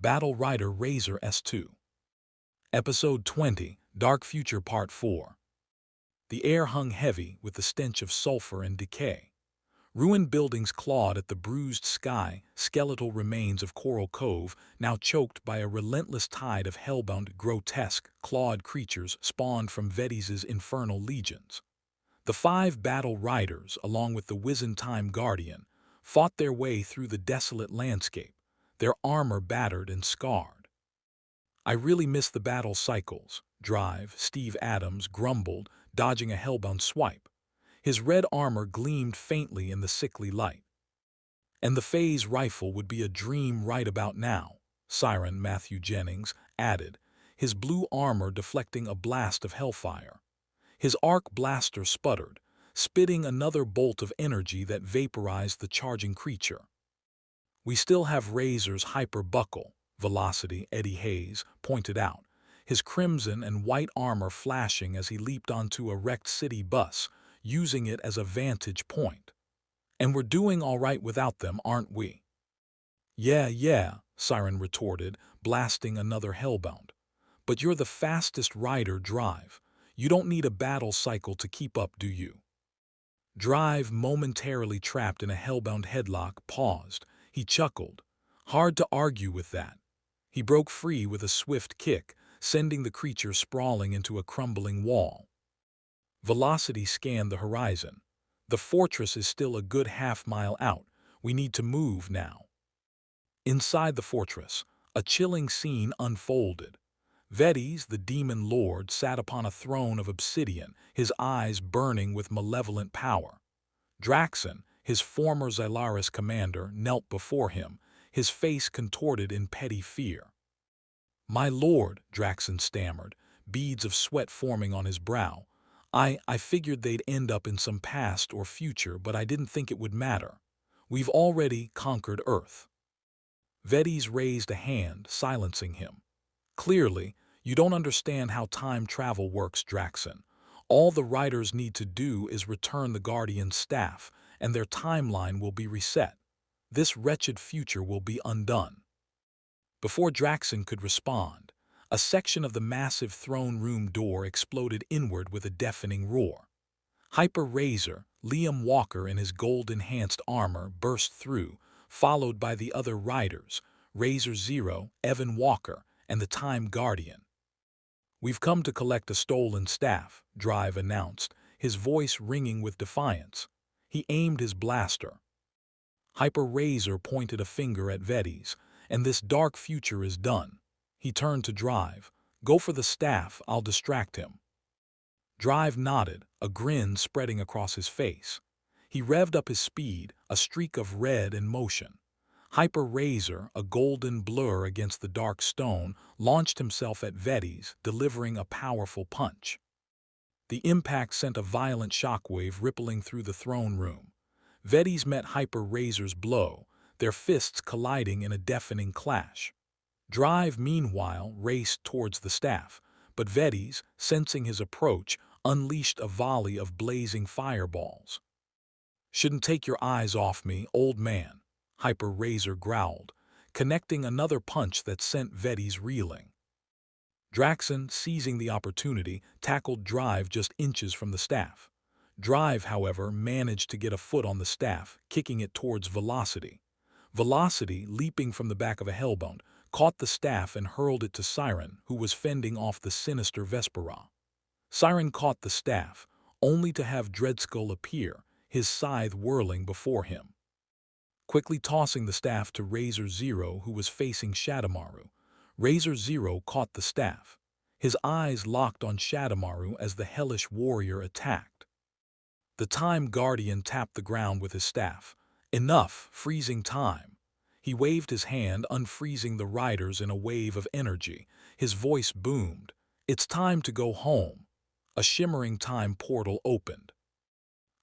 Battle Rider Rayzor S2. Episode 20, Dark Future Part 4. The air hung heavy with the stench of sulfur and decay. Ruined buildings clawed at the bruised sky, skeletal remains of Coral Cove now choked by a relentless tide of hellbound, grotesque, clawed creatures spawned from Vedes' infernal legions. The 5 battle riders, along with the wizened Time Guardian, fought their way through the desolate landscape, their armor battered and scarred. "I really miss the battle cycles," Steve Adams grumbled, dodging a hellbound swipe. His red armor gleamed faintly in the sickly light. "And the phase rifle would be a dream right about now," Siren Matthew Jennings added, his blue armor deflecting a blast of hellfire. His arc blaster sputtered, spitting another bolt of energy that vaporized the charging creature. "We still have Rayzor's hyper buckle," Velocity Eddie Hayes pointed out, his crimson and white armor flashing as he leaped onto a wrecked city bus, using it as a vantage point. "And we're doing all right without them, aren't we?" Yeah, Siren retorted, blasting another hellbound. "But you're the fastest rider, Drive. You don't need a battle cycle to keep up, do you?" Drive, momentarily trapped in a hellbound headlock, paused. He chuckled. Hard to argue with that. He broke free with a swift kick, sending the creature sprawling into a crumbling wall. Velocity scanned the horizon. "The fortress is still a good half-mile out. We need to move now." Inside the fortress, a chilling scene unfolded. Vedes, the demon lord, sat upon a throne of obsidian, his eyes burning with malevolent power. Draxon, his former Xylaris commander, knelt before him, his face contorted in petty fear. "My lord," Draxon stammered, beads of sweat forming on his brow. I figured they'd end up in some past or future, but I didn't think it would matter. We've already conquered Earth." Vedes raised a hand, silencing him. "Clearly, you don't understand how time travel works, Draxon. All the riders need to do is return the Guardian's staff, and their timeline will be reset. This wretched future will be undone." Before Draxon could respond, a section of the massive throne room door exploded inward with a deafening roar. Hyper Rayzor, Liam Walker in his gold-enhanced armor, burst through, followed by the other riders, Rayzor Zero, Evan Walker, and the Time Guardian. "We've come to collect a stolen staff," Drive announced, his voice ringing with defiance. He aimed his blaster. Hyper Rayzor pointed a finger at Vedes, "And this dark future is done." He turned to Drive. "Go for the staff, I'll distract him." Drive nodded, a grin spreading across his face. He revved up his speed, a streak of red in motion. Hyper Rayzor, a golden blur against the dark stone, launched himself at Vedes, delivering a powerful punch. The impact sent a violent shockwave rippling through the throne room. Vedes met Hyper Rayzor's blow, their fists colliding in a deafening clash. Drive, meanwhile, raced towards the staff, but Vedes, sensing his approach, unleashed a volley of blazing fireballs. "Shouldn't take your eyes off me, old man," Hyper Rayzor growled, connecting another punch that sent Vedes reeling. Draxon, seizing the opportunity, tackled Drive just inches from the staff. Drive, however, managed to get a foot on the staff, kicking it towards Velocity. Velocity, leaping from the back of a hellbound, caught the staff and hurled it to Siren, who was fending off the sinister Vespera. Siren caught the staff, only to have Dreadskull appear, his scythe whirling before him. Quickly tossing the staff to Rayzor Zero, who was facing Shadowmaru, Rayzor Zero caught the staff. His eyes locked on Shadowmaru as the hellish warrior attacked. The Time Guardian tapped the ground with his staff. "Enough, freezing time." He waved his hand, unfreezing the riders in a wave of energy. His voice boomed. "It's time to go home." A shimmering time portal opened.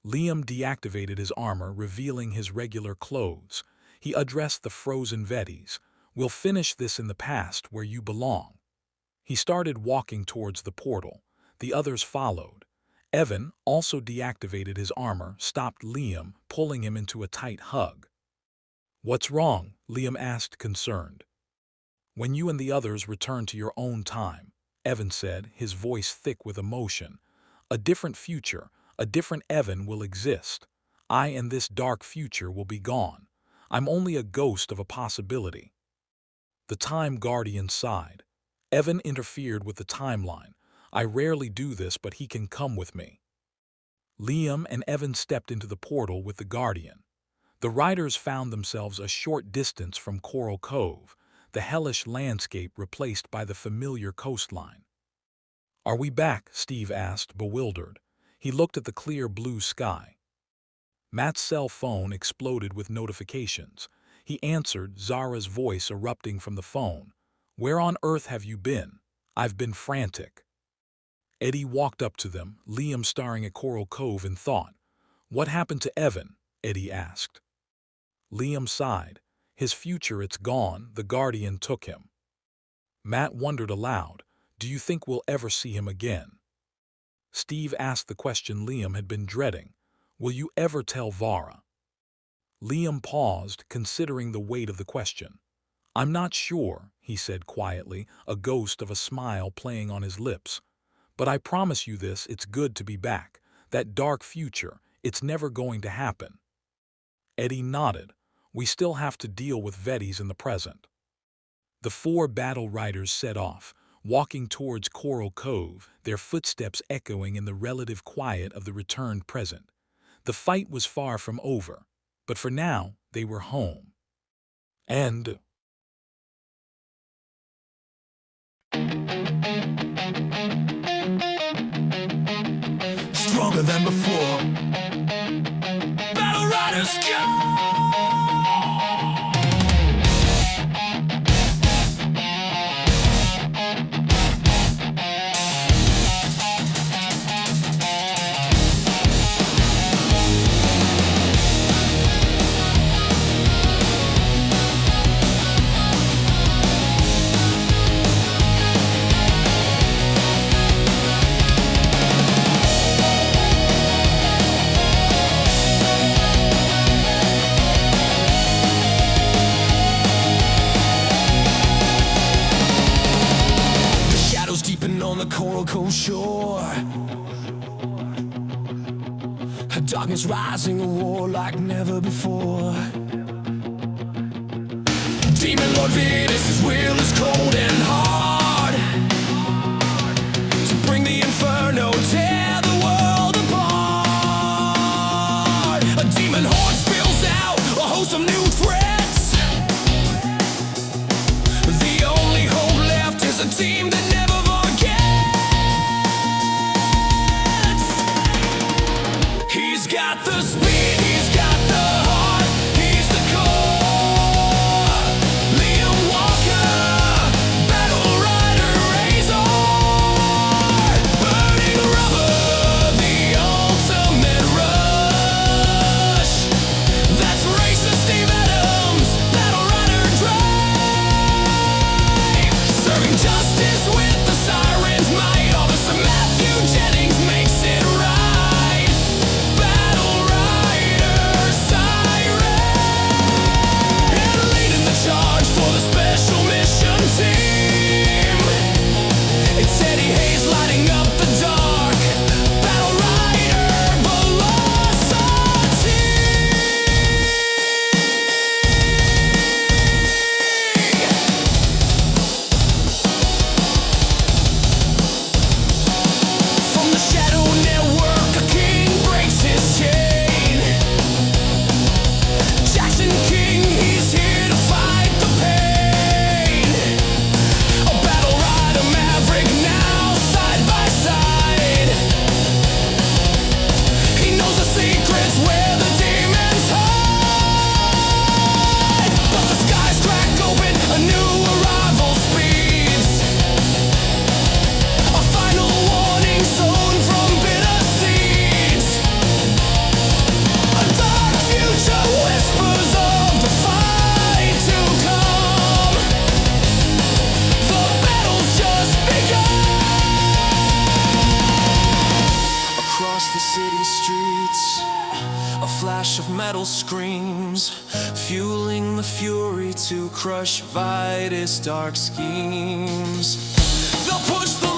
Liam deactivated his armor, revealing his regular clothes. He addressed the frozen Vedes. "We'll finish this in the past where you belong." He started walking towards the portal. The others followed. Evan, also deactivated his armor, stopped Liam, pulling him into a tight hug. "What's wrong?" Liam asked, concerned. When you and the others return to your own time, Evan said, his voice thick with emotion, a different future, a different Evan will exist. I and this dark future will be gone. I'm only a ghost of a possibility. The Time Guardian sighed. Evan interfered with the timeline. I rarely do this, but he can come with me. Liam and Evan stepped into the portal with the Guardian. The riders found themselves a short distance from Coral Cove, the hellish landscape replaced by the familiar coastline. "Are we back?" Steve asked, bewildered. He looked at the clear blue sky. Matt's cell phone exploded with notifications. He answered, Zara's voice erupting from the phone. "Where on earth have you been? I've been frantic." Eddie walked up to them, Liam staring at Coral Cove in thought. "What happened to Evan?" Eddie asked. Liam sighed. "His future, it's gone. The Guardian took him." Matt wondered aloud, "Do you think we'll ever see him again?" Steve asked the question Liam had been dreading. "Will you ever tell Vara?" Liam paused, considering the weight of the question. "I'm not sure," he said quietly, a ghost of a smile playing on his lips. "But I promise you this, it's good to be back. That dark future, it's never going to happen." Eddie nodded. "We still have to deal with Vettys in the present." The four battle riders set off, walking towards Coral Cove, their footsteps echoing in the relative quiet of the returned present. The fight was far from over, but for now they were home. And stronger than before. Battle Riders go! On the Coral Cove shore, darkness rising, a war like never before. Demon Lord Venus, his will is cold and hard to bring the inferno, tear the world apart. A demon horde spills out, a host of new threats. The only hope left is a team that never got the speed, he's got the heart, he's the core. Liam Walker, battle rider Rayzor, burning rubber, the ultimate rush. That's racist Steve Adams, battle rider drive, serving justice with the siren's might. Officer Matthew Jennings makes it right. Of metal screams, fueling the fury to crush Vitus' dark schemes. They'll push the